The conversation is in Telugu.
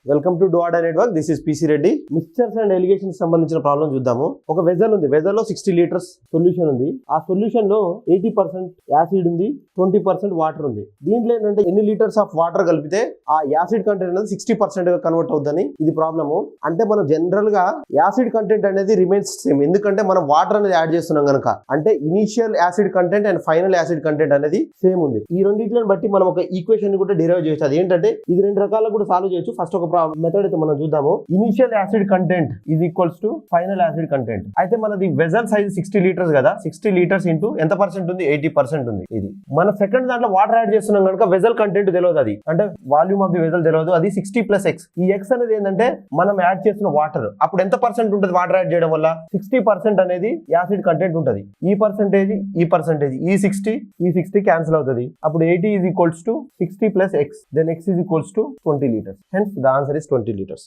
వెల్కమ్ టు డోఆడా network. This is PC Reddy. Mixtures and alligation సంబంధించిన ప్రాబ్లం చూద్దాము. ఒక వెజల్ ఉంది, వెజల్ లో 60 లీటర్స్ సొల్యూషన్ ఉంది. ఆ సొల్యూషన్ లో 80% యాసిడ్ ఉంది, 20% వాటర్ ఉంది. దీంట్లో ఏంటంటే ఎన్ని లీటర్స్ ఆఫ్ వాటర్ కలిపితే ఆ యాసిడ్ కంటెంట్ అనేది 60% గా కన్వర్ట్ అవుతుందని ఇది ప్రాబ్లము. అంటే మనం జనరల్ గా యాసిడ్ కంటెంట్ అనేది రిమైన్స్ సేమ్, ఎందుకంటే మనం వాటర్ అనేది యాడ్ చేస్తున్నాం కనుక. అంటే initial acid content and final acid content అనేది సేమ్ ఉంది. ఈ రెండింటిని బట్టి మనం ఒక ఈక్వేషన్ కూడా డిరైవ్ చేయొచ్చు. అది ఏంటంటే ఇది రెండు రకాల కూడా సాల్వ్ చేయొచ్చు. ఫస్ట్ ఒక మెథడ్ అయితే మనం చూద్దాము. Initial acid content is equals to final acid content. అయితే మనది వెజల్ సైజ్ 60 లీటర్స్ కదా, 60 లీటర్స్ ఇంటూ ఎంత పర్సెంట్ ఉంది, 80% ఉంది. ఇది మన సెకండ్ దాంట్లో వాటర్ యాడ్ చేస్తున్నాం కనుక వెజల్ కంటెంట్ తెలియదు, అది అంటే వాల్యూమ్ ఆఫ్ ది వెజల్ తెలియదు. అది 60 + x. ఈ x అనేది ఏంటంటే మనం యాడ్ చేస్తున్న వాటర్. అప్పుడు ఎంత పర్సెంట్ ఉంటుంది వాటర్ యాడ్ చేయడం వల్ల? 60% అనేది యాసిడ్ కంటెంట్ ఉంటుంది. ఈ పర్సెంటేజ్ ఈ 60 క్యాన్సిల్ అవుతుంది. అప్పుడు 80 is equals to 60 + x. Then x is equals to 20 liters. Hence the answer is 20 liters.